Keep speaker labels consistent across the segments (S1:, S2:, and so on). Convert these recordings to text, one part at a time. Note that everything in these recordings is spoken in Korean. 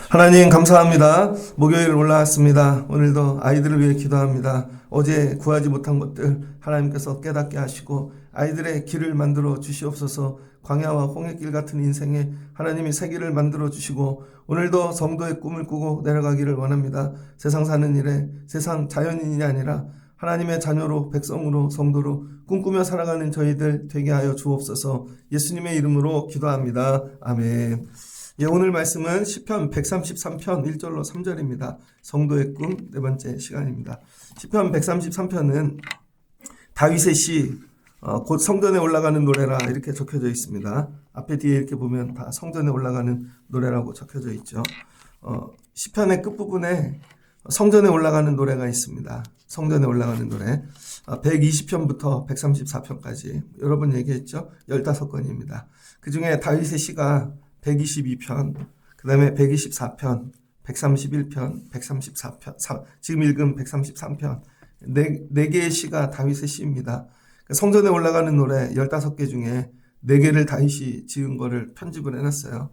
S1: 하나님 감사합니다. 목요일 올라왔습니다. 오늘도 아이들을 위해 기도합니다. 어제 구하지 못한 것들 하나님께서 깨닫게 하시고 아이들의 길을 만들어 주시옵소서. 광야와 홍해길 같은 인생에 하나님이 새 길을 만들어 주시고 오늘도 성도의 꿈을 꾸고 내려가기를 원합니다. 세상 사는 일에 세상 자연인이 아니라 하나님의 자녀로 백성으로 성도로 꿈꾸며 살아가는 저희들 되게 하여 주옵소서. 예수님의 이름으로 기도합니다. 아멘. 오늘 말씀은 시편 133편 1절로 3절입니다. 성도의 꿈 네 번째 시간입니다. 시편 133편은 다윗의 시, 곧 성전에 올라가는 노래라 이렇게 적혀져 있습니다. 앞에 뒤에 이렇게 보면 다 성전에 올라가는 노래라고 적혀져 있죠. 시편의 끝부분에 성전에 올라가는 노래가 있습니다. 성전에 올라가는 노래 120편부터 134편까지 여러 번 얘기했죠. 15건입니다. 그 중에 다윗의 시가 122편, 그 다음에 124편, 131편, 134편, 지금 읽은 133편, 네 개의 시가 다윗의 시입니다. 성전에 올라가는 노래 15개 중에 4개를 다윗이 지은 거를 편집을 해놨어요.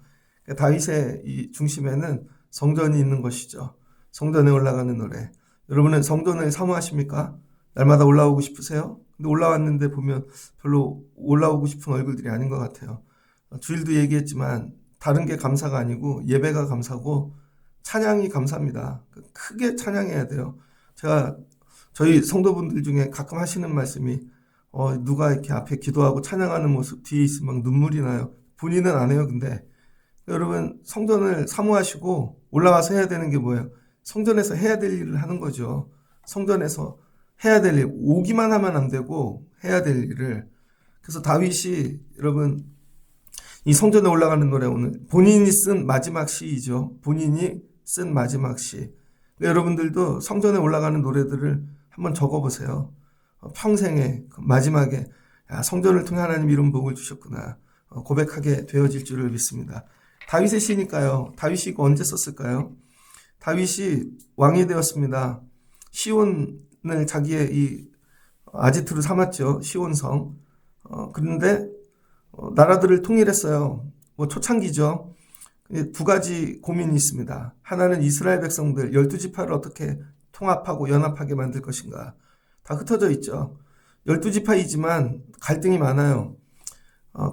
S1: 다윗의 이 중심에는 성전이 있는 것이죠. 성전에 올라가는 노래. 여러분은 성전을 사모하십니까? 날마다 올라오고 싶으세요? 근데 올라왔는데 보면 별로 올라오고 싶은 얼굴들이 아닌 것 같아요. 주일도 얘기했지만 다른 게 감사가 아니고 예배가 감사고 찬양이 감사합니다. 크게 찬양해야 돼요. 제가 저희 성도분들 중에 가끔 하시는 말씀이 누가 이렇게 앞에 기도하고 찬양하는 모습 뒤에 있으면 눈물이 나요. 본인은 안 해요. 근데 여러분 성전을 사모하시고 올라와서 해야 되는 게 뭐예요? 성전에서 해야 될 일을 하는 거죠. 성전에서 해야 될 일, 오기만 하면 안 되고 해야 될 일을. 그래서 다윗이 여러분 이 성전에 올라가는 노래 오늘 본인이 쓴 마지막 시이죠. 본인이 쓴 마지막 시. 여러분들도 성전에 올라가는 노래들을 한번 적어보세요. 평생에 마지막에 성전을 통해 하나님 이런 복을 주셨구나 고백하게 되어질 줄을 믿습니다. 다윗의 시니까요. 다윗이 이거 언제 썼을까요? 다윗이 왕이 되었습니다. 시온을 자기의 이 아지트로 삼았죠. 시온성. 그런데 나라들을 통일했어요. 초창기죠. 2가지 고민이 있습니다. 하나는 이스라엘 백성들 12지파를 어떻게 통합하고 연합하게 만들 것인가. 다 흩어져 있죠. 12지파이지만 갈등이 많아요.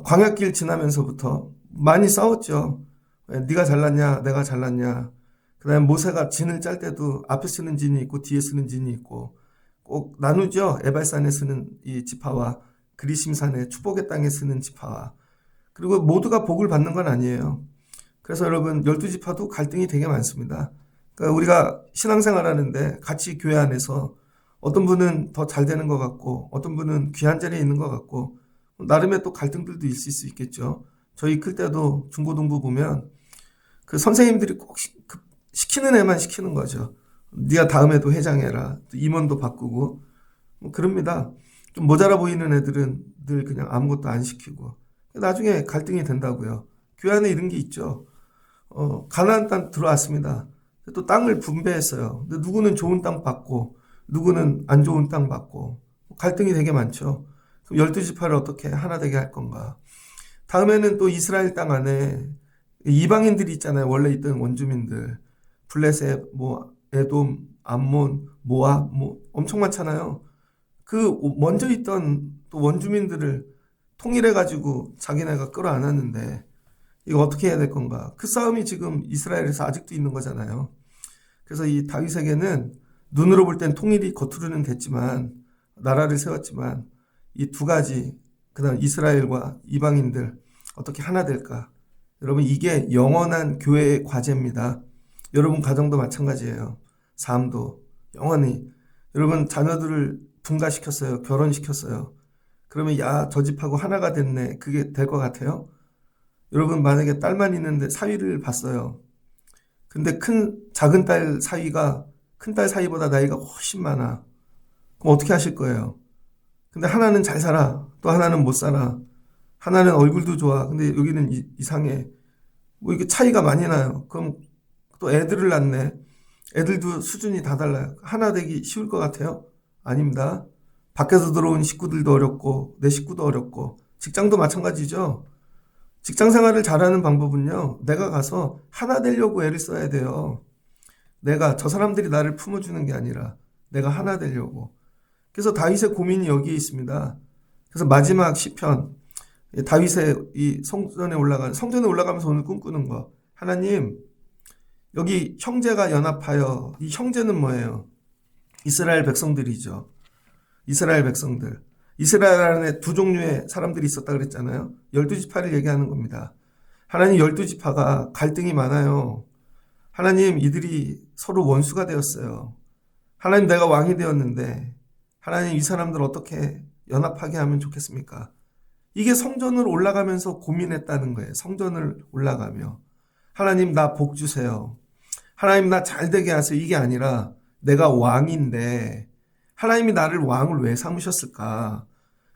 S1: 광야길 지나면서부터 많이 싸웠죠. 네가 잘났냐 내가 잘났냐. 그 다음에 모세가 진을 짤 때도 앞에 쓰는 진이 있고 뒤에 쓰는 진이 있고 꼭 나누죠. 에발산에 쓰는 이 지파와 그리심산의 축복의 땅에 쓰는 지파와. 그리고 모두가 복을 받는 건 아니에요. 그래서 여러분 12지파도 갈등이 되게 많습니다. 그러니까 우리가 신앙생활 하는데 같이 교회 안에서 어떤 분은 더 잘 되는 것 같고 어떤 분은 귀한 자리에 있는 것 같고 나름의 또 갈등들도 있을 수 있겠죠. 저희 클 때도 중고등부 보면 그 선생님들이 꼭 시키는 애만 시키는 거죠. 네가 다음에도 회장해라. 또 임원도 바꾸고 그럽니다. 좀 모자라 보이는 애들은 늘 그냥 아무것도 안 시키고 나중에 갈등이 된다고요. 교회 안에 이런 게 있죠. 가나안 땅 들어왔습니다. 또 땅을 분배했어요. 근데 누구는 좋은 땅 받고 누구는 안 좋은 땅 받고 갈등이 되게 많죠. 12지파를 어떻게 하나 되게 할 건가. 다음에는 또 이스라엘 땅 안에 이방인들이 있잖아요. 원래 있던 원주민들. 블레셋, 에돔, 암몬, 모압 엄청 많잖아요. 그 먼저 있던 또 원주민들을 통일해가지고 자기네가 끌어안았는데 이거 어떻게 해야 될 건가. 그 싸움이 지금 이스라엘에서 아직도 있는 거잖아요. 그래서 이 다윗에게는 눈으로 볼 땐 통일이 겉으로는 됐지만 나라를 세웠지만 이 2가지 그다음 이스라엘과 이방인들 어떻게 하나 될까. 여러분 이게 영원한 교회의 과제입니다. 여러분 가정도 마찬가지예요. 삶도 영원히. 여러분 자녀들을 분가시켰어요. 결혼시켰어요. 그러면 저 집하고 하나가 됐네. 그게 될 것 같아요? 여러분 만약에 딸만 있는데 사위를 봤어요. 근데 작은 딸 사위가 큰 딸 사위보다 나이가 훨씬 많아. 그럼 어떻게 하실 거예요? 근데 하나는 잘 살아. 또 하나는 못 살아. 하나는 얼굴도 좋아. 근데 여기는 이상해. 이게 차이가 많이 나요. 그럼 또 애들을 낳네. 애들도 수준이 다 달라요. 하나 되기 쉬울 것 같아요? 아닙니다. 밖에서 들어온 식구들도 어렵고 내 식구도 어렵고 직장도 마찬가지죠. 직장 생활을 잘하는 방법은요. 내가 가서 하나 되려고 애를 써야 돼요. 내가 저 사람들이 나를 품어주는 게 아니라 내가 하나 되려고. 그래서 다윗의 고민이 여기에 있습니다. 그래서 마지막 시편 다윗의 이 성전에 올라가면서 오늘 꿈꾸는 거. 하나님, 여기 형제가 연합하여, 이 형제는 뭐예요? 이스라엘 백성들이죠. 이스라엘 백성들. 이스라엘 안에 두 종류의 사람들이 있었다 그랬잖아요. 12지파를 얘기하는 겁니다. 하나님 12지파가 갈등이 많아요. 하나님 이들이 서로 원수가 되었어요. 하나님 내가 왕이 되었는데 하나님 이 사람들 어떻게 연합하게 하면 좋겠습니까? 이게 성전을 올라가면서 고민했다는 거예요. 성전을 올라가며 하나님 나 복 주세요. 하나님 나 잘되게 하세요. 이게 아니라 내가 왕인데 하나님이 나를 왕을 왜 삼으셨을까?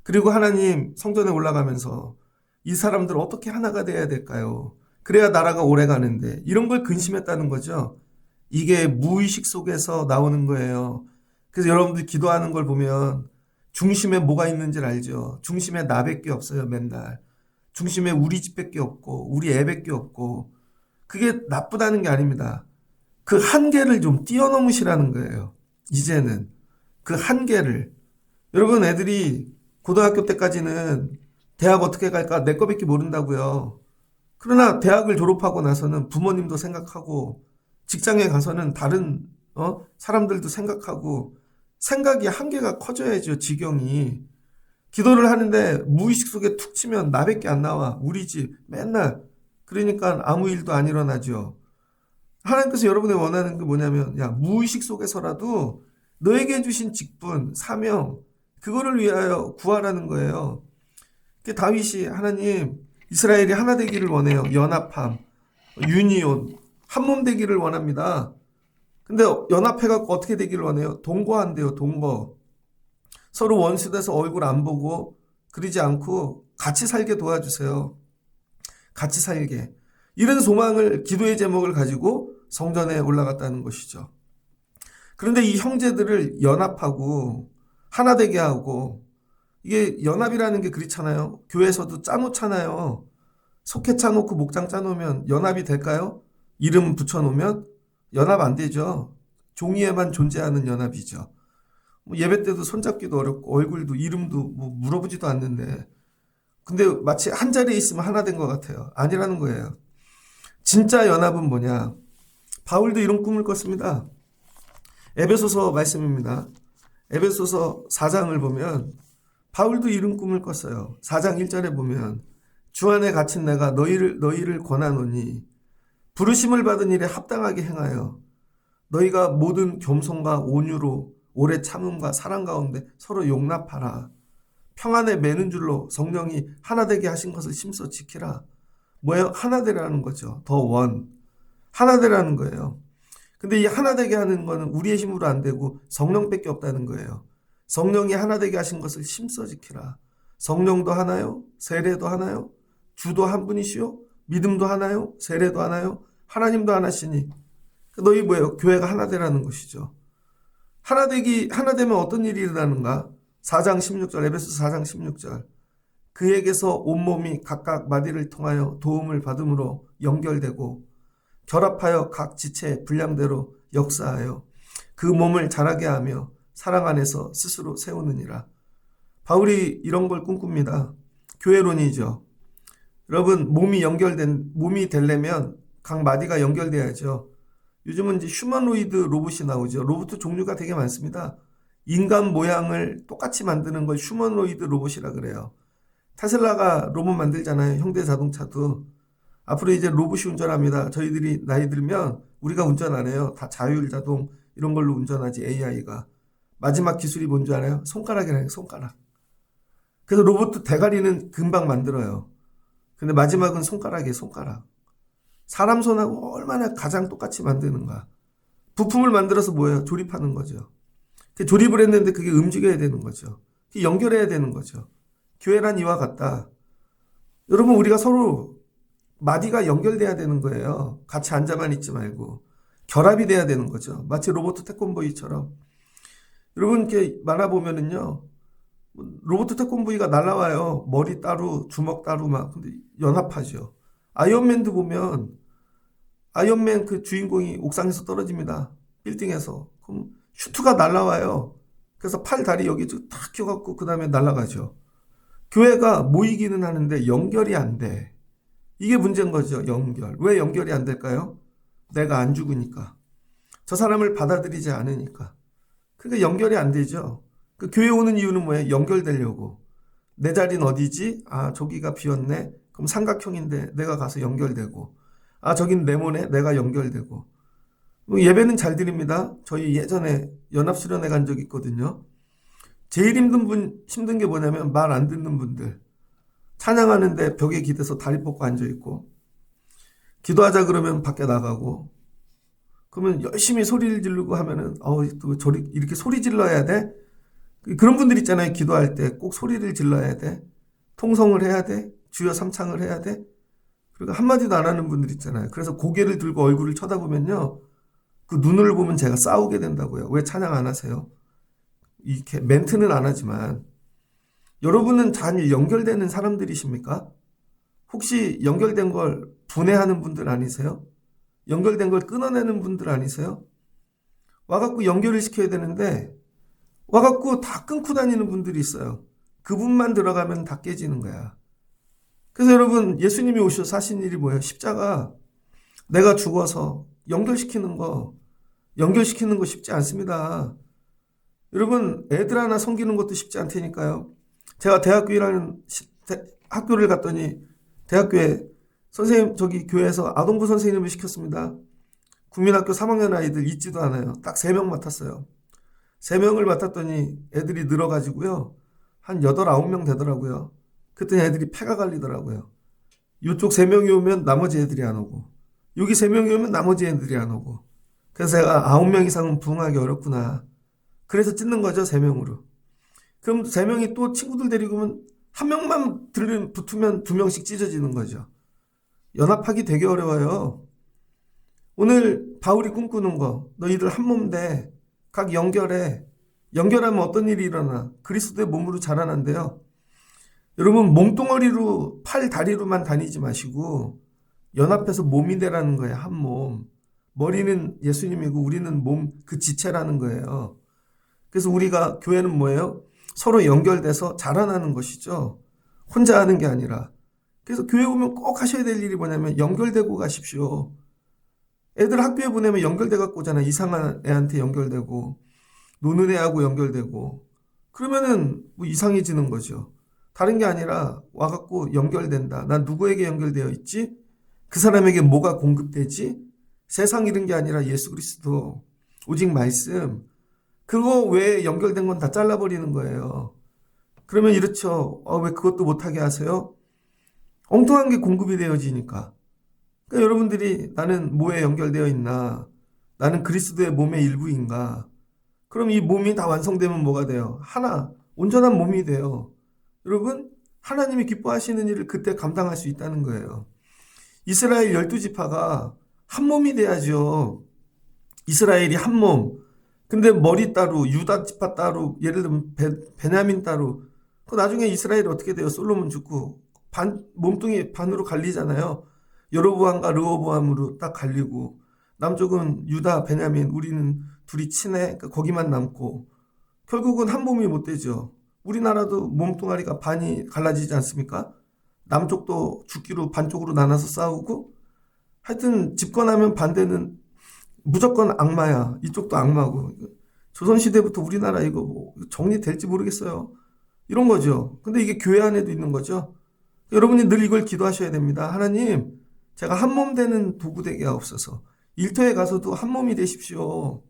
S1: 그리고 하나님 성전에 올라가면서 이 사람들 어떻게 하나가 돼야 될까요? 그래야 나라가 오래 가는데 이런 걸 근심했다는 거죠. 이게 무의식 속에서 나오는 거예요. 그래서 여러분들 기도하는 걸 보면 중심에 뭐가 있는지를 알죠. 중심에 나밖에 없어요. 맨날. 중심에 우리 집밖에 없고 우리 애밖에 없고 그게 나쁘다는 게 아닙니다. 그 한계를 좀 뛰어넘으시라는 거예요. 이제는 그 한계를. 여러분 애들이 고등학교 때까지는 대학 어떻게 갈까 내 거밖에 모른다고요. 그러나 대학을 졸업하고 나서는 부모님도 생각하고 직장에 가서는 다른 사람들도 생각하고 생각이 한계가 커져야죠. 지경이. 기도를 하는데 무의식 속에 툭 치면 나밖에 안 나와. 우리 집 맨날. 그러니까 아무 일도 안 일어나죠. 하나님께서 여러분이 원하는 게 뭐냐면 야 무의식 속에서라도 너에게 주신 직분, 사명 그거를 위하여 구하라는 거예요. 다윗이 하나님 이스라엘이 하나 되기를 원해요. 연합함, 유니온, 한몸 되기를 원합니다. 근데 연합해갖고 어떻게 되기를 원해요? 동거한대요. 동거. 서로 원수돼서 얼굴 안 보고 그러지 않고 같이 살게 도와주세요. 같이 살게. 이런 소망을 기도의 제목을 가지고 성전에 올라갔다는 것이죠. 그런데 이 형제들을 연합하고 하나 되게 하고 이게 연합이라는 게 그렇잖아요. 교회에서도 짜놓잖아요. 속해 짜놓고 목장 짜놓으면 연합이 될까요? 이름 붙여놓으면 연합 안 되죠. 종이에만 존재하는 연합이죠. 예배 때도 손잡기도 어렵고 얼굴도 이름도 물어보지도 않는데 근데 마치 한 자리에 있으면 하나 된 것 같아요. 아니라는 거예요. 진짜 연합은 뭐냐? 바울도 이런 꿈을 꿨습니다. 에베소서 말씀입니다. 에베소서 4장을 보면 바울도 이런 꿈을 꿨어요. 4장 1절에 보면 주 안에 갇힌 내가 너희를 권하노니 부르심을 받은 일에 합당하게 행하여 너희가 모든 겸손과 온유로 오래 참음과 사랑 가운데 서로 용납하라. 평안에 매는 줄로 성령이 하나 되게 하신 것을 심써 지키라. 뭐예요? 하나 되라는 거죠. 더 원. 하나 되라는 거예요. 근데 이 하나 되게 하는 거는 우리의 힘으로 안 되고 성령밖에 없다는 거예요. 성령이 하나 되게 하신 것을 심써 지키라. 성령도 하나요? 세례도 하나요? 주도 한 분이시요? 믿음도 하나요? 세례도 하나요? 하나님도 하나시니. 너희 뭐예요? 교회가 하나 되라는 것이죠. 하나 되면 어떤 일이 일어나는가? 4장 16절, 에베소서 4장 16절. 그에게서 온몸이 각각 마디를 통하여 도움을 받음으로 연결되고 결합하여 각 지체의 분량대로 역사하여 그 몸을 자라게 하며 사랑 안에서 스스로 세우느니라. 바울이 이런 걸 꿈꿉니다. 교회론이죠. 여러분 몸이 되려면 각 마디가 연결돼야죠. 요즘은 이제 휴머노이드 로봇이 나오죠. 로봇 종류가 되게 많습니다. 인간 모양을 똑같이 만드는 걸 휴머노이드 로봇이라 그래요. 테슬라가 로봇 만들잖아요. 현대자동차도. 앞으로 이제 로봇이 운전합니다. 저희들이 나이 들면 우리가 운전 안 해요. 다 자율자동 이런 걸로 운전하지 AI가. 마지막 기술이 뭔지 알아요? 손가락이라는 손가락. 그래서 로봇 대가리는 금방 만들어요. 근데 마지막은 손가락이에요. 손가락. 사람 손하고 얼마나 가장 똑같이 만드는가. 부품을 만들어서 뭐예요? 조립하는 거죠. 조립을 했는데 그게 움직여야 되는 거죠. 그게 연결해야 되는 거죠. 교회란 이와 같다. 여러분 우리가 서로 마디가 연결돼야 되는 거예요. 같이 앉아만 있지 말고 결합이 돼야 되는 거죠. 마치 로버트 태권보이처럼. 여러분 이렇게 만화 보면은요. 로봇 태권브이가 날라와요. 머리 따로, 주먹 따로 막. 근데 연합하죠. 아이언맨도 보면 아이언맨 그 주인공이 옥상에서 떨어집니다. 빌딩에서. 그럼 슈트가 날라와요. 그래서 팔, 다리 여기 탁 껴갖고 그 다음에 날아가죠. 교회가 모이기는 하는데 연결이 안 돼. 이게 문제인 거죠. 연결. 왜 연결이 안 될까요? 내가 안 죽으니까. 저 사람을 받아들이지 않으니까. 그러니까 연결이 안 되죠. 그 교회 오는 이유는 뭐예요? 연결되려고. 내 자리는 어디지? 아, 저기가 비었네. 그럼 삼각형인데 내가 가서 연결되고. 아, 저긴 네모네. 내가 연결되고. 예배는 잘 드립니다. 저희 예전에 연합수련회 간 적 있거든요. 제일 힘든 게 뭐냐면 말 안 듣는 분들. 찬양하는데 벽에 기대서 다리 뻗고 앉아있고, 기도하자 그러면 밖에 나가고, 그러면 열심히 소리를 지르고 하면은, 또 저리, 이렇게 소리 질러야 돼? 그런 분들 있잖아요. 기도할 때 꼭 소리를 질러야 돼. 통성을 해야 돼. 주여 삼창을 해야 돼. 그리고 한마디도 안 하는 분들 있잖아요. 그래서 고개를 들고 얼굴을 쳐다보면요. 그 눈을 보면 제가 싸우게 된다고요. 왜 찬양 안 하세요? 이렇게 멘트는 안 하지만, 여러분은 잘 연결되는 사람들이십니까? 혹시 연결된 걸 분해하는 분들 아니세요? 연결된 걸 끊어내는 분들 아니세요? 와갖고 연결을 시켜야 되는데 와갖고 다 끊고 다니는 분들이 있어요. 그분만 들어가면 다 깨지는 거야. 그래서 여러분, 예수님이 오셔서 하신 일이 뭐예요? 십자가. 내가 죽어서 연결시키는 거 쉽지 않습니다. 여러분, 애들 하나 섬기는 것도 쉽지 않다니까요. 제가 대학교 1학년 학교를 갔더니 대학교에 선생님, 저기 교회에서 아동부 선생님을 시켰습니다. 국민학교 3학년 아이들 있지도 않아요. 딱 3명 맡았어요. 3명을 맡았더니 애들이 늘어가지고요. 한 8, 9명 되더라고요. 그때 애들이 폐가 갈리더라고요. 이쪽 3명이 오면 나머지 애들이 안 오고, 여기 3명이 오면 나머지 애들이 안 오고. 그래서 제가 9명 이상은 부응하기 어렵구나. 그래서 찢는 거죠, 3명으로. 그럼 3명이 또 친구들 데리고 오면 한 명만 붙으면 2명씩 찢어지는 거죠. 연합하기 되게 어려워요. 오늘 바울이 꿈꾸는 거, 너희들 한 몸 돼. 각 연결해. 연결하면 어떤 일이 일어나? 그리스도의 몸으로 자라난대요. 여러분, 몸뚱어리로 팔, 다리로만 다니지 마시고 연합해서 몸이 되라는 거예요. 한 몸. 머리는 예수님이고 우리는 몸, 그 지체라는 거예요. 그래서 우리가, 교회는 뭐예요? 서로 연결돼서 자라나는 것이죠. 혼자 하는 게 아니라. 그래서 교회 오면 꼭 하셔야 될 일이 뭐냐면 연결되고 가십시오. 애들 학교에 보내면 연결돼 갖고 오잖아. 이상한 애한테 연결되고, 노는 애하고 연결되고. 그러면은 뭐 이상해지는 거죠. 다른 게 아니라 와갖고 연결된다. 난 누구에게 연결되어 있지? 그 사람에게 뭐가 공급되지? 세상 이런 게 아니라 예수 그리스도, 오직 말씀. 그거 외에 연결된 건 다 잘라버리는 거예요. 그러면 이렇죠. 왜 그것도 못하게 하세요? 엉뚱한 게 공급이 되어지니까. 그러니까 여러분들이, 나는 뭐에 연결되어 있나? 나는 그리스도의 몸의 일부인가? 그럼 이 몸이 다 완성되면 뭐가 돼요? 하나, 온전한 몸이 돼요. 여러분, 하나님이 기뻐하시는 일을 그때 감당할 수 있다는 거예요. 이스라엘 12지파가 한 몸이 돼야죠. 이스라엘이 한 몸. 근데 머리 따로, 유다 지파 따로, 예를 들면 베냐민 따로. 그 나중에 이스라엘이 어떻게 돼요? 솔로몬 죽고 몸뚱이 반으로 갈리잖아요. 여로보암과 르호보암으로 딱 갈리고, 남쪽은 유다, 베냐민, 우리는 둘이 친해. 그러니까 거기만 남고, 결국은 한 몸이 못 되죠. 우리나라도 몸뚱아리가 반이 갈라지지 않습니까? 남쪽도 죽기로 반쪽으로 나눠서 싸우고, 하여튼 집권하면 반대는 무조건 악마야. 이쪽도 악마고. 조선시대부터 우리나라 이거 뭐 정리될지 모르겠어요. 이런 거죠. 근데 이게 교회 안에도 있는 거죠. 여러분이 늘 이걸 기도하셔야 됩니다. 하나님, 제가 한 몸 되는 도구 되게 하옵소서. 일터에 가서도 한 몸이 되십시오.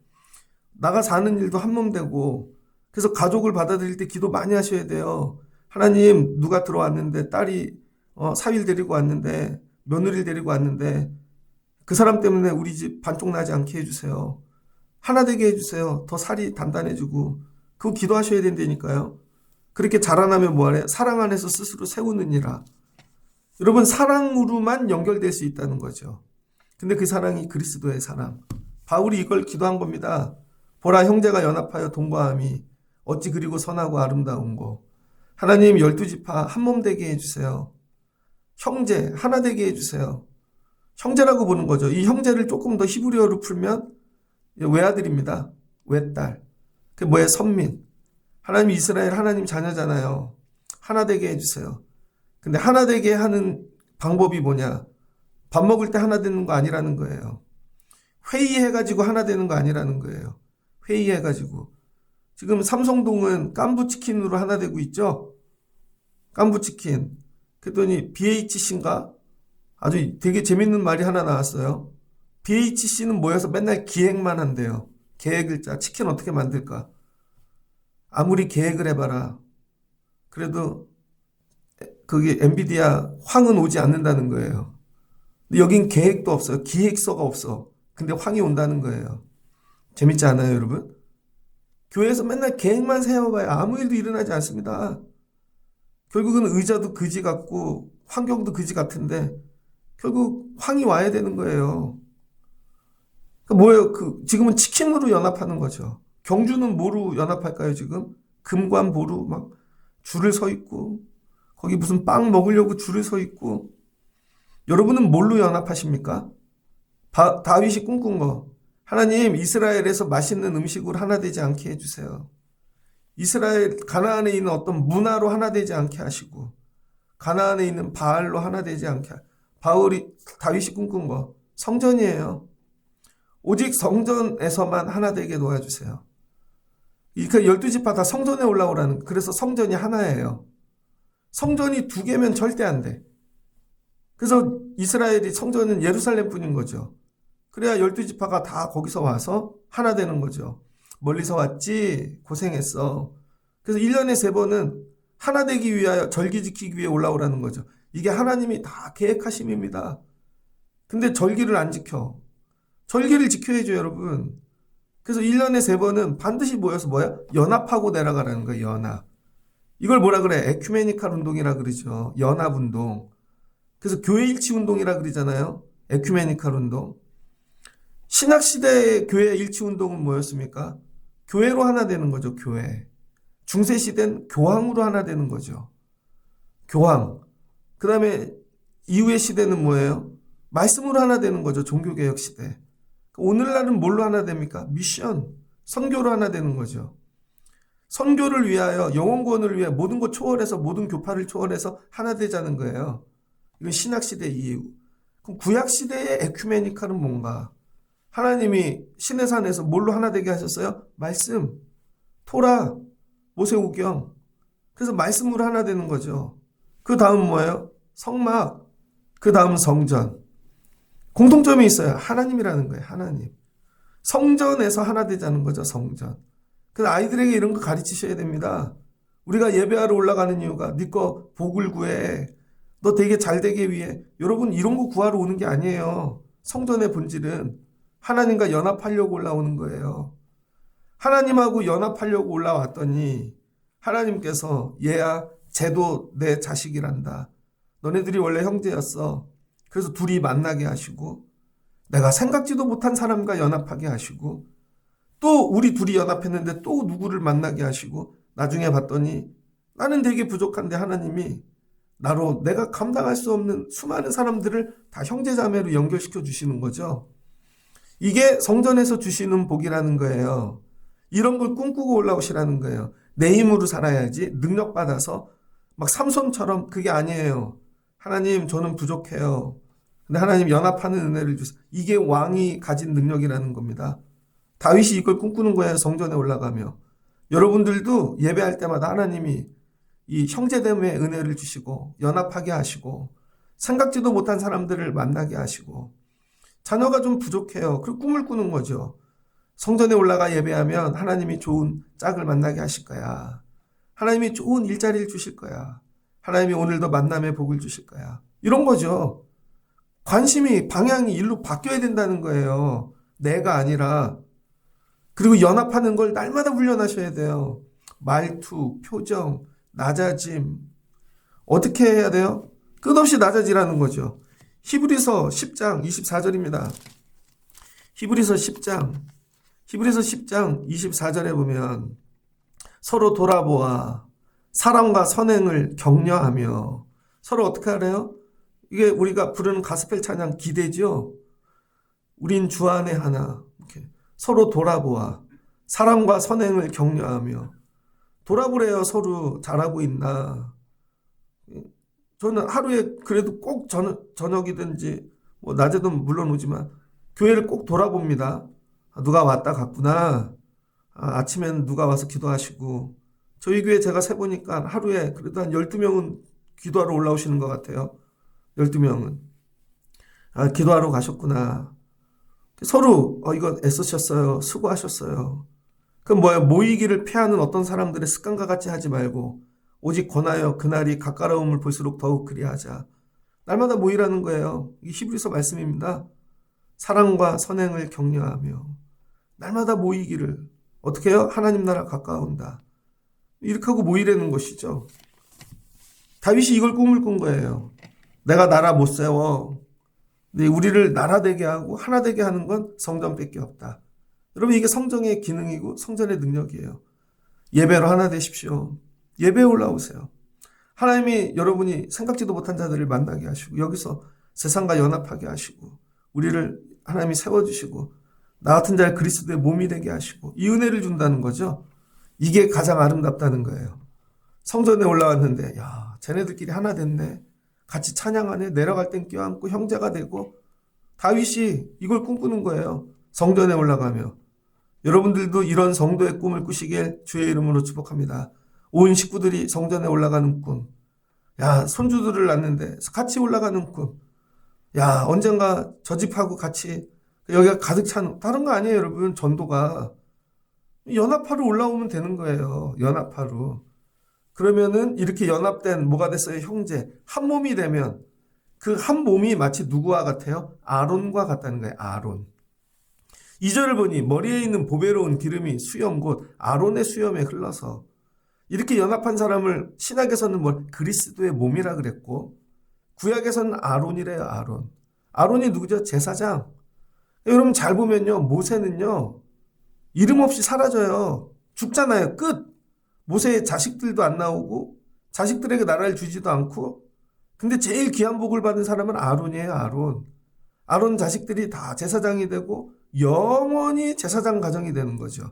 S1: 나가 사는 일도 한 몸 되고. 그래서 가족을 받아들일 때 기도 많이 하셔야 돼요. 하나님, 누가 들어왔는데 딸이 사위를 데리고 왔는데, 며느리를 데리고 왔는데, 그 사람 때문에 우리 집 반쪽 나지 않게 해주세요. 하나 되게 해주세요. 더 살이 단단해지고. 그거 기도하셔야 된다니까요. 그렇게 자라나면 뭐하래? 사랑 안에서 스스로 세우느니라. 여러분, 사랑으로만 연결될 수 있다는 거죠. 근데 그 사랑이 그리스도의 사랑. 바울이 이걸 기도한 겁니다. 보라, 형제가 연합하여 동거함이 어찌 그리고 선하고 아름다운 거. 하나님 12지파 한 몸 되게 해주세요. 형제 하나 되게 해주세요. 형제라고 보는 거죠. 이 형제를 조금 더 히브리어로 풀면 외아들입니다. 외딸. 그게 뭐예요? 선민. 하나님 이스라엘 하나님 자녀잖아요. 하나 되게 해주세요. 근데 하나 되게 하는 방법이 뭐냐? 밥 먹을 때 하나 되는 거 아니라는 거예요. 회의해가지고 하나 되는 거 아니라는 거예요. 회의해가지고. 지금 삼성동은 깐부치킨으로 하나 되고 있죠? 깐부치킨. 그랬더니 BHC인가? 아주 되게 재밌는 말이 하나 나왔어요. BHC는 모여서 맨날 기획만 한대요. 계획을 짜. 치킨 어떻게 만들까? 아무리 계획을 해봐라. 그래도 그게 엔비디아 황은 오지 않는다는 거예요. 근데 여긴 계획도 없어요. 기획서가 없어. 근데 황이 온다는 거예요. 재밌지 않아요, 여러분? 교회에서 맨날 계획만 세워봐야 아무 일도 일어나지 않습니다. 결국은 의자도 그지 같고 환경도 그지 같은데 결국 황이 와야 되는 거예요. 뭐예요? 지금은 치킨으로 연합하는 거죠. 경주는 뭐로 연합할까요, 지금? 금관보로 막 줄을 서 있고, 거기 무슨 빵 먹으려고 줄을 서 있고, 여러분은 뭘로 연합하십니까? 다윗이 꿈꾼 거. 하나님, 이스라엘에서 맛있는 음식으로 하나 되지 않게 해주세요. 이스라엘, 가나안에 있는 어떤 문화로 하나 되지 않게 하시고, 가나안에 있는 바알로 하나 되지 않게, 다윗이 꿈꾼 거. 성전이에요. 오직 성전에서만 하나 되게 놓아주세요. 그 12지파 다 성전에 올라오라는, 그래서 성전이 하나예요. 성전이 두 개면 절대 안 돼. 그래서 이스라엘이 성전은 예루살렘 뿐인 거죠. 그래야 12지파가 다 거기서 와서 하나 되는 거죠. 멀리서 왔지? 고생했어. 그래서 1년에 3번은 하나 되기 위하여 절기 지키기 위해 올라오라는 거죠. 이게 하나님이 다 계획하심입니다. 근데 절기를 안 지켜. 절기를 지켜야죠, 여러분. 그래서 1년에 3번은 반드시 모여서 뭐야? 연합하고 내려가라는 거예요, 연합. 이걸 뭐라 그래? 에큐메니칼 운동이라 그러죠. 연합 운동. 그래서 교회 일치 운동이라 그러잖아요. 에큐메니칼 운동. 신학시대의 교회 일치 운동은 뭐였습니까? 교회로 하나 되는 거죠, 교회. 중세시대는 교황으로 하나 되는 거죠. 교황. 그 다음에 이후의 시대는 뭐예요? 말씀으로 하나 되는 거죠, 종교개혁 시대. 오늘날은 뭘로 하나 됩니까? 미션, 선교로 하나 되는 거죠. 선교를 위하여, 영혼구원을 위해 모든 것 초월해서, 모든 교파를 초월해서 하나 되자는 거예요. 이건 신학시대 이후. 그럼 구약시대의 에큐메니칼은 뭔가? 하나님이 신의 산에서 뭘로 하나 되게 하셨어요? 말씀, 토라, 모세오경. 그래서 말씀으로 하나 되는 거죠. 그 다음 뭐예요? 성막, 그 다음 성전. 공통점이 있어요. 하나님이라는 거예요. 하나님. 성전에서 하나 되자는 거죠. 성전. 그래서 아이들에게 이런 거 가르치셔야 됩니다. 우리가 예배하러 올라가는 이유가 네 거 복을 구해. 너 되게 잘 되게 위해. 여러분 이런 거 구하러 오는 게 아니에요. 성전의 본질은 하나님과 연합하려고 올라오는 거예요. 하나님하고 연합하려고 올라왔더니 하나님께서 얘야 쟤도 내 자식이란다. 너네들이 원래 형제였어. 그래서 둘이 만나게 하시고 내가 생각지도 못한 사람과 연합하게 하시고 또 우리 둘이 연합했는데 또 누구를 만나게 하시고 나중에 봤더니 나는 되게 부족한데 하나님이 나로 내가 감당할 수 없는 수많은 사람들을 다 형제자매로 연결시켜 주시는 거죠. 이게 성전에서 주시는 복이라는 거예요. 이런 걸 꿈꾸고 올라오시라는 거예요. 내 힘으로 살아야지 능력 받아서 막 삼손처럼 그게 아니에요. 하나님 저는 부족해요. 근데 하나님 연합하는 은혜를 주세요. 이게 왕이 가진 능력이라는 겁니다. 다윗이 이걸 꿈꾸는 거예요. 성전에 올라가며. 여러분들도 예배할 때마다 하나님이 이 형제됨의 은혜를 주시고 연합하게 하시고 생각지도 못한 사람들을 만나게 하시고 자녀가 좀 부족해요. 그 꿈을 꾸는 거죠. 성전에 올라가 예배하면 하나님이 좋은 짝을 만나게 하실 거야. 하나님이 좋은 일자리를 주실 거야. 하나님이 오늘도 만남의 복을 주실 거야. 이런 거죠. 관심이 방향이 일로 바뀌어야 된다는 거예요. 내가 아니라. 그리고 연합하는 걸 날마다 훈련하셔야 돼요. 말투, 표정, 낮아짐. 어떻게 해야 돼요? 끝없이 낮아지라는 거죠. 히브리서 10장 24절입니다. 히브리서 10장 24절에 보면 서로 돌아보아 사랑과 선행을 격려하며. 서로 어떻게 하래요? 이게 우리가 부르는 가스펠 찬양 기대죠. 우린 주 안에 하나. 이렇게 서로 돌아보아 사랑과 선행을 격려하며. 돌아보래요. 서로 잘하고 있나. 저는 하루에 그래도 꼭 저녁이든지 뭐 낮에도 물론 오지만 교회를 꼭 돌아봅니다. 누가 왔다 갔구나. 아침엔 누가 와서 기도하시고. 저희 교회 제가 세보니까 하루에 그래도 한 12명은 기도하러 올라오시는 것 같아요. 12명은. 기도하러 가셨구나. 서로 이거 애쓰셨어요. 수고하셨어요. 그럼 뭐예요? 모이기를 피하는 어떤 사람들의 습관과 같이 하지 말고 오직 권하여 그날이 가까워옴을 볼수록 더욱 그리하자. 날마다 모이라는 거예요. 이 히브리서 말씀입니다. 사랑과 선행을 격려하며 날마다 모이기를. 어떻게 해요? 하나님 나라 가까운다. 이렇게 하고 모이라는 것이죠. 다윗이 이걸 꿈을 꾼 거예요. 내가 나라 못 세워. 근데 우리를 나라 되게 하고 하나 되게 하는 건 성전밖에 없다. 여러분 이게 성전의 기능이고 성전의 능력이에요. 예배로 하나 되십시오. 예배에 올라오세요. 하나님이 여러분이 생각지도 못한 자들을 만나게 하시고 여기서 세상과 연합하게 하시고 우리를 하나님이 세워주시고 나 같은 자를 그리스도의 몸이 되게 하시고 이 은혜를 준다는 거죠. 이게 가장 아름답다는 거예요. 성전에 올라왔는데 야 쟤네들끼리 하나 됐네. 같이 찬양하네. 내려갈 땐 껴안고 형제가 되고. 다윗이 이걸 꿈꾸는 거예요. 성전에 올라가며. 여러분들도 이런 성도의 꿈을 꾸시길 주의 이름으로 축복합니다. 온 식구들이 성전에 올라가는 꿈. 야 손주들을 낳는데 같이 올라가는 꿈. 야 언젠가 저 집하고 같이 여기가 가득 찬 다른 거 아니에요 여러분. 전도가 연합하러 올라오면 되는 거예요. 연합하러. 그러면은 이렇게 연합된 뭐가 됐어요? 형제. 한 몸이 되면 그 한 몸이 마치 누구와 같아요? 아론과 같다는 거예요. 아론. 2절을 보니 머리에 있는 보배로운 기름이 수염 곧 아론의 수염에 흘러서 이렇게 연합한 사람을 신약에서는 그리스도의 몸이라 그랬고 구약에서는 아론이래요. 아론. 아론이 누구죠? 제사장. 여러분 잘 보면요. 모세는요. 이름 없이 사라져요. 죽잖아요. 끝. 모세의 자식들도 안 나오고 자식들에게 나라를 주지도 않고 근데 제일 귀한 복을 받은 사람은 아론이에요. 아론. 아론 자식들이 다 제사장이 되고 영원히 제사장 가정이 되는 거죠.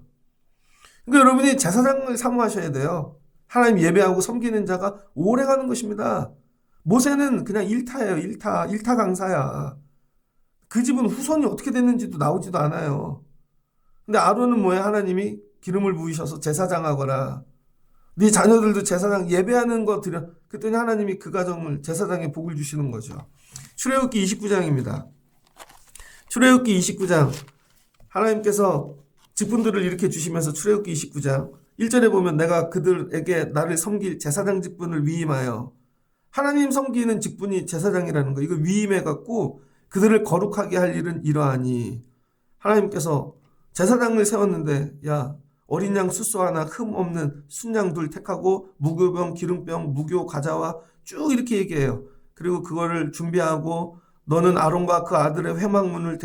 S1: 그러니까 여러분이 제사장을 사모하셔야 돼요. 하나님 예배하고 섬기는 자가 오래가는 것입니다. 모세는 그냥 일타예요. 일타 강사야. 그 집은 후손이 어떻게 됐는지도 나오지도 않아요. 근데 아론은 뭐예요? 하나님이 기름을 부으셔서 제사장하거라. 네 자녀들도 제사장 예배하는 거 드려. 그랬더니 하나님이 그 가정을 제사장의 복을 주시는 거죠. 출애굽기 29장입니다. 출애굽기 29장. 하나님께서 직분들을 이렇게 주시면서 출애굽기 29장 1절에 보면 내가 그들에게 나를 섬길 제사장 직분을 위임하여. 하나님 섬기는 직분이 제사장이라는 거. 이거 위임해갖고 그들을 거룩하게 할 일은 이러하니. 하나님께서 제사장을 세웠는데 야 어린 양 수소 하나 흠 없는 순양 둘 택하고 무교병 기름병 무교 가자와 쭉 이렇게 얘기해요. 그리고 그거를 준비하고 너는 아론과 그 아들의 회막문을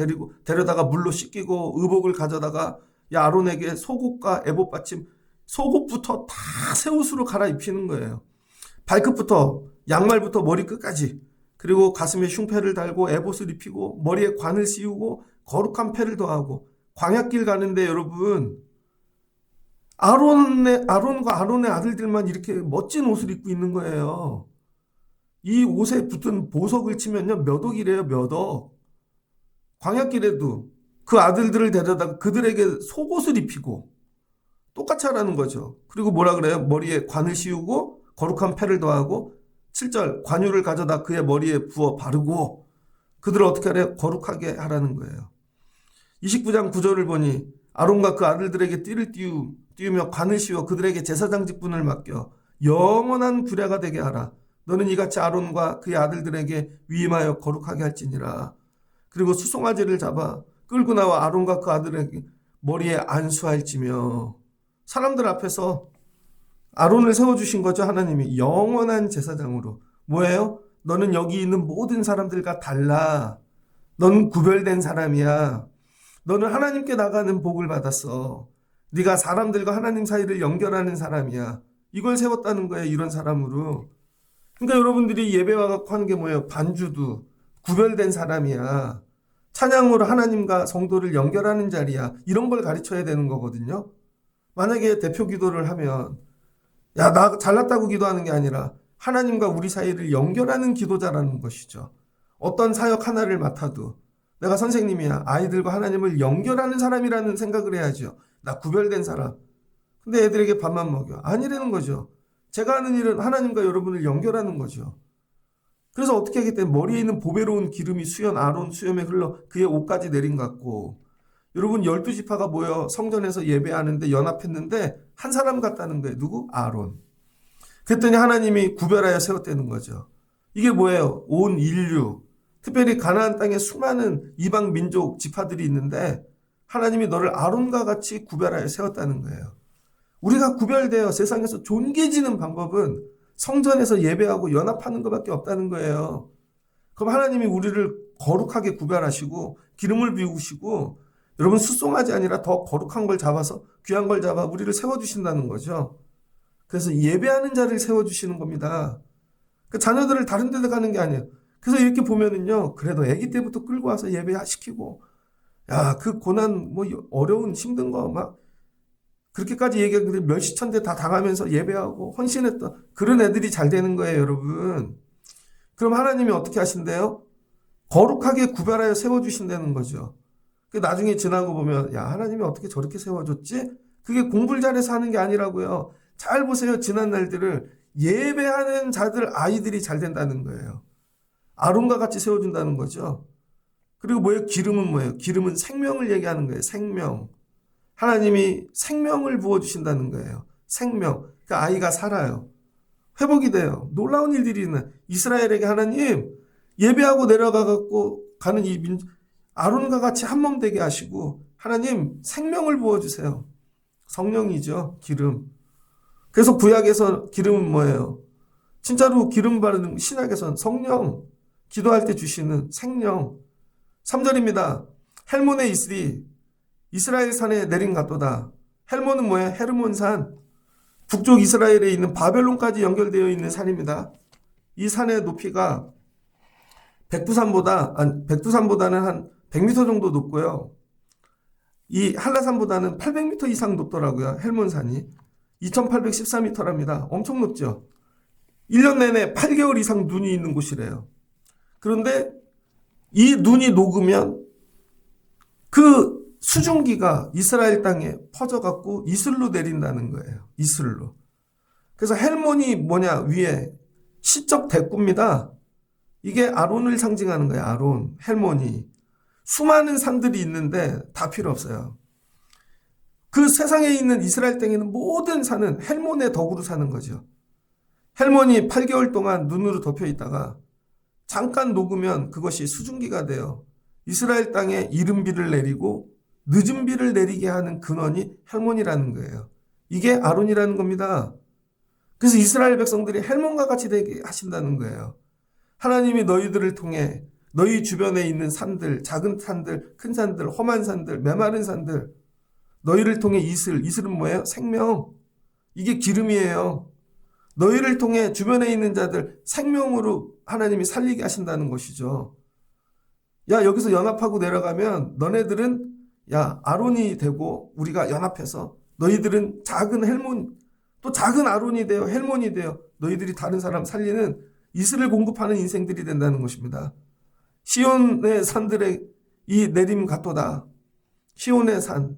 S1: 데려다가 물로 씻기고 의복을 가져다가 야 아론에게 속옷과 에봇 받침 속옷부터 다 새 옷으로 갈아입히는 거예요. 발끝부터 양말부터 머리 끝까지 그리고 가슴에 흉패를 달고 에봇을 입히고 머리에 관을 씌우고 거룩한 패를 더하고 광야길 가는데 여러분 아론과 아론의 아들들만 이렇게 멋진 옷을 입고 있는 거예요. 이 옷에 붙은 보석을 치면요 몇 억이래요. 몇 억. 광야길에도 그 아들들을 데려다가 그들에게 속옷을 입히고 똑같이 하라는 거죠. 그리고 뭐라 그래요? 머리에 관을 씌우고 거룩한 패를 더하고 7절 관유를 가져다 그의 머리에 부어 바르고 그들을 어떻게 하래요? 거룩하게 하라는 거예요. 29장 9절을 보니 아론과 그 아들들에게 띠를 띄우며 관을 씌워 그들에게 제사장 직분을 맡겨 영원한 규례가 되게 하라. 너는 이같이 아론과 그의 아들들에게 위임하여 거룩하게 할지니라. 그리고 수송아지를 잡아 끌고 나와 아론과 그 아들에게 머리에 안수할지며. 사람들 앞에서 아론을 세워주신 거죠. 하나님이 영원한 제사장으로. 뭐예요? 너는 여기 있는 모든 사람들과 달라. 너는 구별된 사람이야. 너는 하나님께 나가는 복을 받았어. 네가 사람들과 하나님 사이를 연결하는 사람이야. 이걸 세웠다는 거예요. 이런 사람으로. 그러니까 여러분들이 예배 와갖고 하는 게 뭐예요? 반주도 구별된 사람이야. 찬양으로 하나님과 성도를 연결하는 자리야. 이런 걸 가르쳐야 되는 거거든요. 만약에 대표 기도를 하면 야, 나 잘났다고 기도하는 게 아니라 하나님과 우리 사이를 연결하는 기도자라는 것이죠. 어떤 사역 하나를 맡아도 내가 선생님이야. 아이들과 하나님을 연결하는 사람이라는 생각을 해야죠. 나 구별된 사람. 근데 애들에게 밥만 먹여. 아니라는 거죠. 제가 하는 일은 하나님과 여러분을 연결하는 거죠. 그래서 어떻게 하기 때문에 머리에 있는 보배로운 기름이 수연 아론 수염에 흘러 그의 옷까지 내린 것 같고, 여러분 12지파가 모여 성전에서 예배하는데 연합했는데 한 사람 같다는 거예요. 누구? 아론. 그랬더니 하나님이 구별하여 세웠다는 거죠. 이게 뭐예요? 온 인류, 특별히 가나안 땅에 수많은 이방 민족 지파들이 있는데 하나님이 너를 아론과 같이 구별하여 세웠다는 거예요. 우리가 구별되어 세상에서 존귀해지는 방법은 성전에서 예배하고 연합하는 것밖에 없다는 거예요. 그럼 하나님이 우리를 거룩하게 구별하시고 기름을 비우시고 여러분 숫송아지 아니라 더 거룩한 걸 잡아서 귀한 걸 잡아 우리를 세워주신다는 거죠. 그래서 예배하는 자를 세워주시는 겁니다. 그 자녀들을 다른 데 가는 게 아니에요. 그래서 이렇게 보면은요, 그래도 아기 때부터 끌고 와서 예배시키고, 야, 그 고난, 뭐, 어려운, 힘든 거, 막, 그렇게까지 얘기하는데 멸시천대 다 당하면서 예배하고 헌신했던 그런 애들이 잘 되는 거예요, 여러분. 그럼 하나님이 어떻게 하신대요? 거룩하게 구별하여 세워주신다는 거죠. 나중에 지나고 보면, 야, 하나님이 어떻게 저렇게 세워줬지? 그게 공부를 잘해서 하는 게 아니라고요. 잘 보세요. 지난 날들을 예배하는 자들 아이들이 잘 된다는 거예요. 아론과 같이 세워준다는 거죠. 그리고 뭐예요? 기름은 뭐예요? 기름은 생명을 얘기하는 거예요. 생명. 하나님이 생명을 부어주신다는 거예요. 생명. 그러니까 아이가 살아요. 회복이 돼요. 놀라운 일들이 있는 이스라엘에게 하나님 예배하고 내려가갖고 가는 이 아론과 같이 한 몸 되게 하시고 하나님 생명을 부어주세요. 성령이죠. 기름. 그래서 구약에서 기름은 뭐예요? 진짜로 기름 바르는 신약에서는 성령. 기도할 때 주시는 생명. 3절입니다. 헬몬에 있으리 이스라엘 산에 내린 같도다. 헬몬은 뭐예요? 헤르몬산. 북쪽 이스라엘에 있는 바벨론까지 연결되어 있는 산입니다. 이 산의 높이가 백두산보다는 한 100m 정도 높고요. 이 한라산보다는 800m 이상 높더라고요. 헬몬산이. 2814m랍니다. 엄청 높죠. 1년 내내 8개월 이상 눈이 있는 곳이래요. 그런데 이 눈이 녹으면 그 수증기가 이스라엘 땅에 퍼져갖고 이슬로 내린다는 거예요. 이슬로. 그래서 헬몬이 뭐냐? 위에 시적 대꾸입니다. 이게 아론을 상징하는 거예요. 아론, 헬몬이. 수많은 산들이 있는데 다 필요 없어요. 그 세상에 있는 이스라엘 땅에는 모든 산은 헬몬의 덕으로 사는 거죠. 헬몬이 8개월 동안 눈으로 덮여 있다가 잠깐 녹으면 그것이 수증기가 돼요. 이스라엘 땅에 이른 비를 내리고 늦은 비를 내리게 하는 근원이 헬몬이라는 거예요. 이게 아론이라는 겁니다. 그래서 이스라엘 백성들이 헬몬과 같이 되게 하신다는 거예요. 하나님이 너희들을 통해 너희 주변에 있는 산들, 작은 산들, 큰 산들, 험한 산들, 메마른 산들, 너희를 통해 이슬은 뭐예요? 생명. 이게 기름이에요. 너희를 통해 주변에 있는 자들 생명으로 하나님이 살리게 하신다는 것이죠. 야, 여기서 연합하고 내려가면 너네들은 야, 아론이 되고 우리가 연합해서 너희들은 작은 헬몬, 또 작은 아론이 되어 헬몬이 되어 너희들이 다른 사람 살리는 이슬을 공급하는 인생들이 된다는 것입니다. 시온의 산들의 이 내림 같도다. 시온의 산.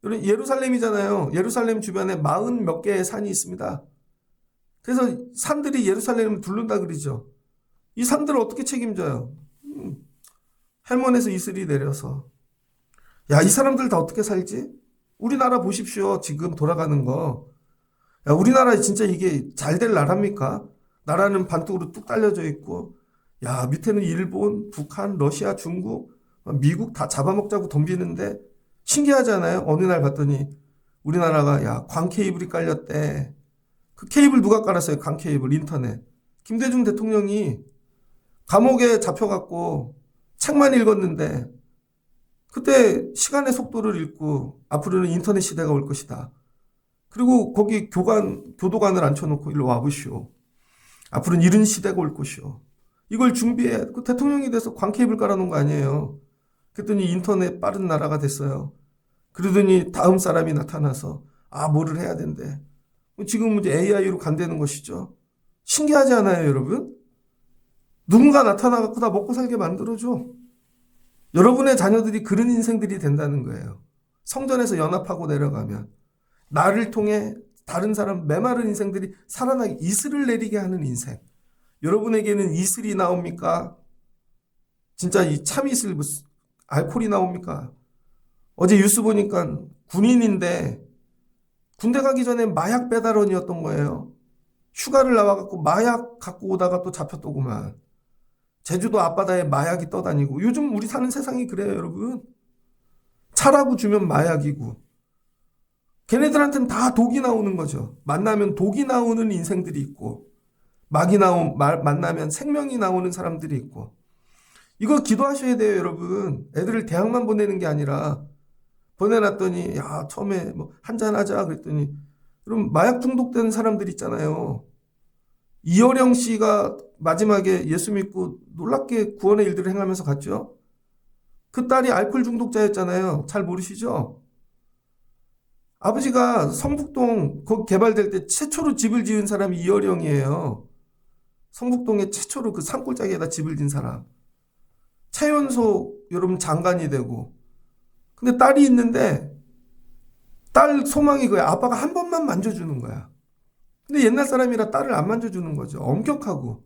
S1: 예루살렘이잖아요. 예루살렘 주변에 40 몇 개의 산이 있습니다. 그래서 산들이 예루살렘을 둘른다 그러죠. 이 산들을 어떻게 책임져요? 헬몬에서 이슬이 내려서. 야, 이 사람들 다 어떻게 살지? 우리나라 보십시오. 지금 돌아가는 거. 야, 우리나라 진짜 이게 잘 될 나라입니까? 나라는 반쪽으로 뚝 딸려져 있고, 야, 밑에는 일본, 북한, 러시아, 중국, 미국 다 잡아먹자고 덤비는데 신기하잖아요. 어느 날 봤더니 우리나라가 야, 광 케이블이 깔렸대. 그 케이블 누가 깔았어요? 광 케이블, 인터넷. 김대중 대통령이 감옥에 잡혀갖고 책만 읽었는데 그때 시간의 속도를 읽고 앞으로는 인터넷 시대가 올 것이다. 그리고 거기 교도관을 앉혀놓고 일로 와보시오. 앞으로는 이런 시대가 올 것이오. 이걸 준비해. 그 대통령이 돼서 광케이블 깔아놓은 거 아니에요. 그랬더니 인터넷 빠른 나라가 됐어요. 그러더니 다음 사람이 나타나서 뭐를 해야 된대. 지금 이제 AI로 간다는 것이죠. 신기하지 않아요, 여러분? 누군가 나타나갖고 다 먹고 살게 만들어줘. 여러분의 자녀들이 그런 인생들이 된다는 거예요. 성전에서 연합하고 내려가면 나를 통해 다른 사람 메마른 인생들이 살아나게 이슬을 내리게 하는 인생. 여러분에게는 이슬이 나옵니까? 진짜 이 참이슬 알코올이 나옵니까? 어제 뉴스 보니까 군인인데 군대 가기 전에 마약 배달원이었던 거예요. 휴가를 나와갖고 마약 갖고 오다가 또 잡혔더구만. 제주도 앞바다에 마약이 떠다니고. 요즘 우리 사는 세상이 그래요, 여러분. 차라고 주면 마약이고. 걔네들한테는 다 독이 나오는 거죠. 만나면 독이 나오는 인생들이 있고, 만나면 생명이 나오는 사람들이 있고. 이거 기도하셔야 돼요, 여러분. 애들을 대학만 보내는 게 아니라, 보내놨더니, 처음에 한잔하자 그랬더니, 그럼 마약 중독된 사람들 있잖아요. 이어령 씨가 마지막에 예수 믿고 놀랍게 구원의 일들을 행하면서 갔죠. 그 딸이 알코올 중독자였잖아요. 잘 모르시죠? 아버지가 성북동 거기 개발될 때 최초로 집을 지은 사람이 이어령이에요. 성북동에 최초로 그 산골짜기에다 집을 지은 사람. 최연소 여러분 장관이 되고. 근데 딸이 있는데 딸 소망이 그거야. 아빠가 한 번만 만져주는 거야. 근데 옛날 사람이라 딸을 안 만져주는 거죠. 엄격하고.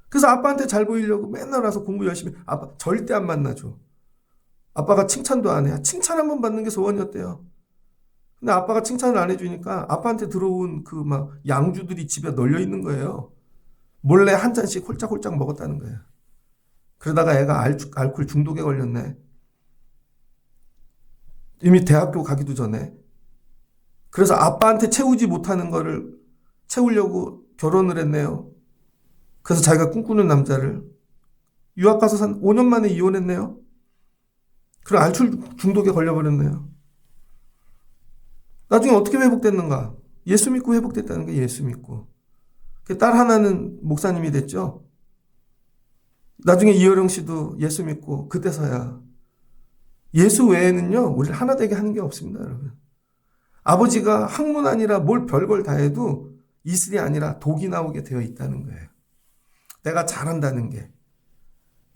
S1: 그래서 아빠한테 잘 보이려고 맨날 와서 공부 열심히. 아빠 절대 안 만나줘. 아빠가 칭찬도 안 해. 칭찬 한 번 받는 게 소원이었대요. 근데 아빠가 칭찬을 안 해주니까 아빠한테 들어온 그 양주들이 집에 널려 있는 거예요. 몰래 한 잔씩 홀짝홀짝 먹었다는 거예요. 그러다가 애가 알코올 중독에 걸렸네. 이미 대학교 가기도 전에. 그래서 아빠한테 채우지 못하는 거를 채우려고 결혼을 했네요. 그래서 자기가 꿈꾸는 남자를 유학 가서 5년 만에 이혼했네요. 그리고 알코올 중독에 걸려버렸네요. 나중에 어떻게 회복됐는가? 예수 믿고 회복됐다는 게 예수 믿고. 딸 하나는 목사님이 됐죠. 나중에 이어령 씨도 예수 믿고 그때서야. 예수 외에는요, 우리를 하나 되게 하는 게 없습니다, 여러분. 아버지가 학문 아니라 뭘 별걸 다 해도 이슬이 아니라 독이 나오게 되어 있다는 거예요. 내가 잘한다는 게.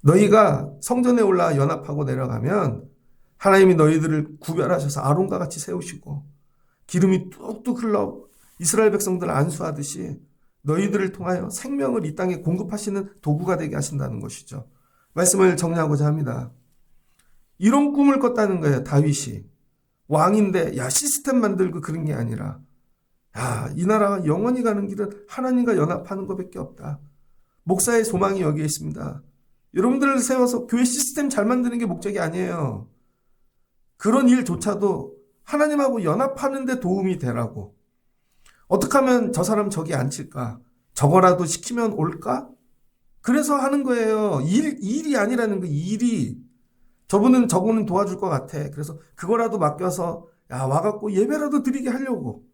S1: 너희가 성전에 올라 연합하고 내려가면 하나님이 너희들을 구별하셔서 아론과 같이 세우시고 기름이 뚝뚝 흘러 이스라엘 백성들을 안수하듯이 너희들을 통하여 생명을 이 땅에 공급하시는 도구가 되게 하신다는 것이죠. 말씀을 정리하고자 합니다. 이런 꿈을 꿨다는 거예요. 다윗이. 왕인데 시스템 만들고 그런 게 아니라 이 나라가 영원히 가는 길은 하나님과 연합하는 것밖에 없다. 목사의 소망이 여기에 있습니다. 여러분들을 세워서 교회 시스템 잘 만드는 게 목적이 아니에요. 그런 일조차도 하나님하고 연합하는 데 도움이 되라고. 어떻게 하면 저 사람 저기 앉힐까? 저거라도 시키면 올까? 그래서 하는 거예요. 일이 아니라는 거. 일이. 저거는 도와줄 것 같아. 그래서 그거라도 맡겨서 와갖고 예배라도 드리게 하려고.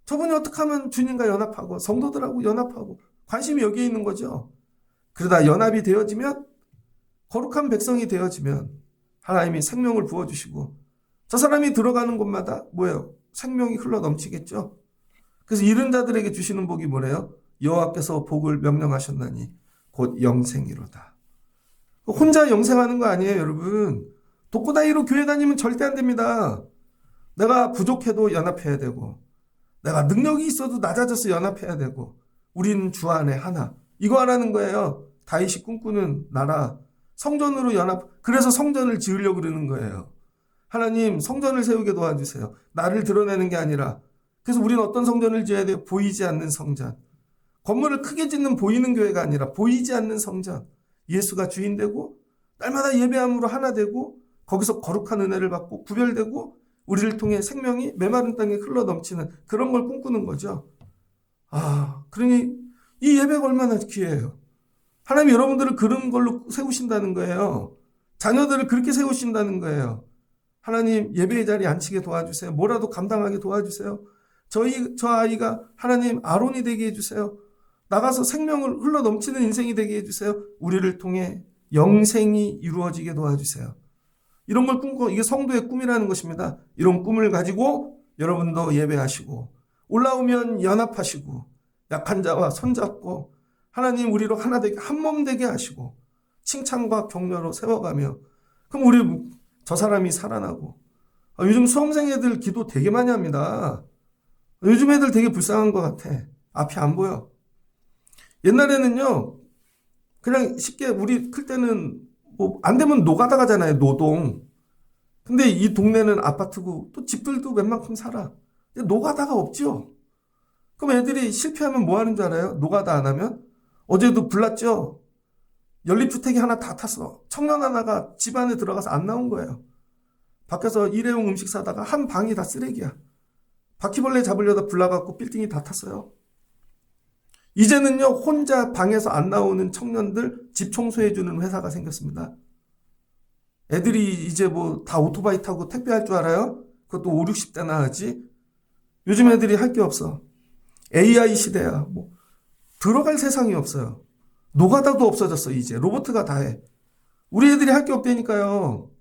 S1: 저분이 어떻게 하면 주님과 연합하고 성도들하고 연합하고 관심이 여기에 있는 거죠. 그러다 연합이 되어지면 거룩한 백성이 되어지면 하나님이 생명을 부어주시고 저 사람이 들어가는 곳마다 뭐예요? 생명이 흘러 넘치겠죠. 그래서 이런 자들에게 주시는 복이 뭐래요? 여호와께서 복을 명령하셨나니 곧 영생이로다. 혼자 영생하는 거 아니에요, 여러분. 독고다이로 교회 다니면 절대 안 됩니다. 내가 부족해도 연합해야 되고 내가 능력이 있어도 낮아져서 연합해야 되고 우리는 주 안에 하나. 이거 하라는 거예요. 다윗이 꿈꾸는 나라. 성전으로 연합. 그래서 성전을 지으려고 그러는 거예요. 하나님 성전을 세우게 도와주세요. 나를 드러내는 게 아니라. 그래서 우리는 어떤 성전을 지어야 돼요? 보이지 않는 성전. 건물을 크게 짓는 보이는 교회가 아니라 보이지 않는 성전. 예수가 주인 되고 날마다 예배함으로 하나 되고 거기서 거룩한 은혜를 받고 구별되고 우리를 통해 생명이 메마른 땅에 흘러 넘치는 그런 걸 꿈꾸는 거죠. 그러니 이 예배가 얼마나 귀해요. 하나님 여러분들을 그런 걸로 세우신다는 거예요. 자녀들을 그렇게 세우신다는 거예요. 하나님 예배의 자리에 앉히게 도와주세요. 뭐라도 감당하게 도와주세요. 저 아이가 하나님 아론이 되게 해주세요. 나가서 생명을 흘러 넘치는 인생이 되게 해주세요. 우리를 통해 영생이 이루어지게 도와주세요. 이런 걸 꿈꿔, 이게 성도의 꿈이라는 것입니다. 이런 꿈을 가지고 여러분도 예배하시고 올라오면 연합하시고 약한 자와 손잡고 하나님 우리로 하나 되게 한 몸 되게 하시고 칭찬과 격려로 세워가며 그럼 우리 저 사람이 살아나고 요즘 수험생 애들 기도 되게 많이 합니다. 요즘 애들 되게 불쌍한 것 같아. 앞이 안 보여. 옛날에는요 그냥 쉽게 우리 클 때는 뭐 안 되면 노가다 가잖아요. 노동. 근데 이 동네는 아파트고 또 집들도 웬만큼 살아. 노가다가 없죠. 그럼 애들이 실패하면 뭐 하는 줄 알아요? 노가다 안 하면? 어제도 불났죠? 연립주택이 하나 다 탔어. 청년 하나가 집 안에 들어가서 안 나온 거예요. 밖에서 일회용 음식 사다가 한 방이 다 쓰레기야. 바퀴벌레 잡으려다 불나갖고 빌딩이 다 탔어요. 이제는요 혼자 방에서 안 나오는 청년들 집 청소해주는 회사가 생겼습니다. 애들이 이제 뭐 다 오토바이 타고 택배할 줄 알아요? 그것도 5, 60대나 하지. 요즘 애들이 할 게 없어. AI 시대야. 뭐 들어갈 세상이 없어요. 노가다도 없어졌어. 이제 로봇가 다 해. 우리 애들이 할 게 없다니까요.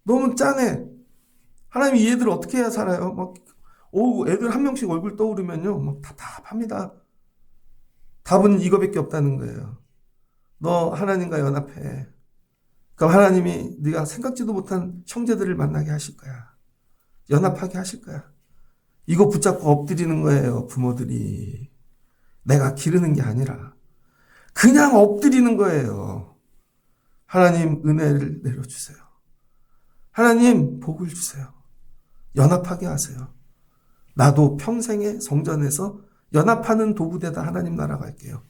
S1: 너무 짠해. 하나님 이 애들 어떻게 해야 살아요? 막 애들 한 명씩 얼굴 떠오르면요 막 답답합니다. 답은 이거밖에 없다는 거예요. 너 하나님과 연합해. 그럼 하나님이 네가 생각지도 못한 형제들을 만나게 하실 거야. 연합하게 하실 거야. 이거 붙잡고 엎드리는 거예요. 부모들이. 내가 기르는 게 아니라 그냥 엎드리는 거예요. 하나님 은혜를 내려주세요. 하나님 복을 주세요. 연합하게 하세요. 나도 평생에 성전에서 연합하는 도구되다 하나님 나라 갈게요.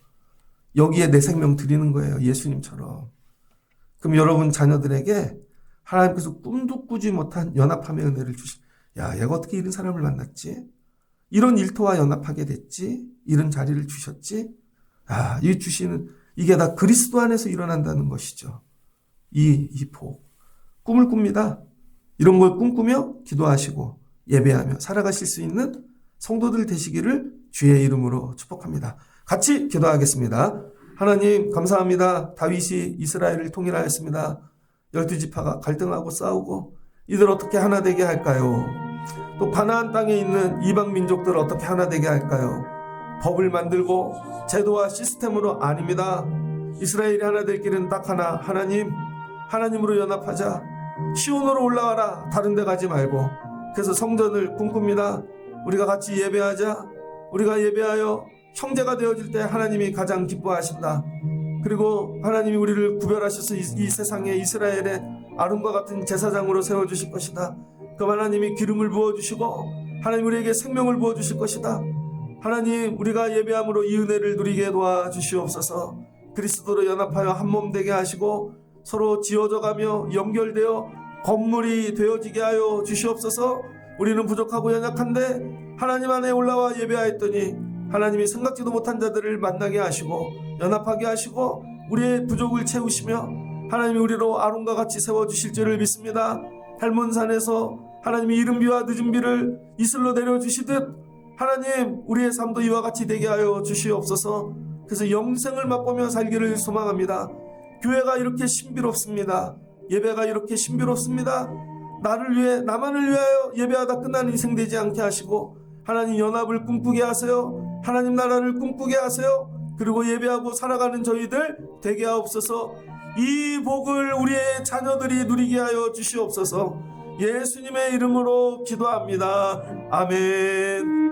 S1: 여기에 내 생명 드리는 거예요. 예수님처럼. 그럼 여러분 자녀들에게 하나님께서 꿈도 꾸지 못한 연합함의 은혜를 야, 얘가 어떻게 이런 사람을 만났지? 이런 일터와 연합하게 됐지? 이런 자리를 주셨지? 이 주시는 이게 다 그리스도 안에서 일어난다는 것이죠. 이 복. 꿈을 꿉니다. 이런 걸 꿈꾸며 기도하시고 예배하며 살아가실 수 있는 성도들 되시기를 주의 이름으로 축복합니다. 같이 기도하겠습니다. 하나님 감사합니다. 다윗이 이스라엘을 통일하였습니다. 12지파가 갈등하고 싸우고 이들 어떻게 하나 되게 할까요? 또 가나안 땅에 있는 이방 민족들을 어떻게 하나 되게 할까요? 법을 만들고 제도와 시스템으로 아닙니다. 이스라엘이 하나 될 길은 딱 하나. 하나님으로 연합하자. 시온으로 올라와라. 다른 데 가지 말고. 그래서 성전을 꿈꿉니다. 우리가 같이 예배하자. 우리가 예배하여 형제가 되어질 때 하나님이 가장 기뻐하신다. 그리고 하나님이 우리를 구별하셔서 이 세상에 이스라엘의 아론과 같은 제사장으로 세워주실 것이다. 그럼 하나님이 기름을 부어주시고 하나님 우리에게 생명을 부어주실 것이다. 하나님 우리가 예배함으로 이 은혜를 누리게 도와주시옵소서. 그리스도로 연합하여 한 몸 되게 하시고 서로 지어져가며 연결되어 건물이 되어지게 하여 주시옵소서. 우리는 부족하고 연약한데 하나님 안에 올라와 예배하였더니 하나님이 생각지도 못한 자들을 만나게 하시고 연합하게 하시고 우리의 부족을 채우시며 하나님이 우리로 아론과 같이 세워주실 줄을 믿습니다. 헬몬산에서 하나님이 이른 비와 늦은 비를 이슬로 내려주시듯 하나님 우리의 삶도 이와 같이 되게 하여 주시옵소서. 그래서 영생을 맛보며 살기를 소망합니다. 교회가 이렇게 신비롭습니다. 예배가 이렇게 신비롭습니다. 나만을 위하여 예배하다 끝나는 인생 되지 않게 하시고 하나님 연합을 꿈꾸게 하세요. 하나님 나라를 꿈꾸게 하세요. 그리고 예배하고 살아가는 저희들 되게 하옵소서. 이 복을 우리의 자녀들이 누리게 하여 주시옵소서. 예수님의 이름으로 기도합니다. 아멘.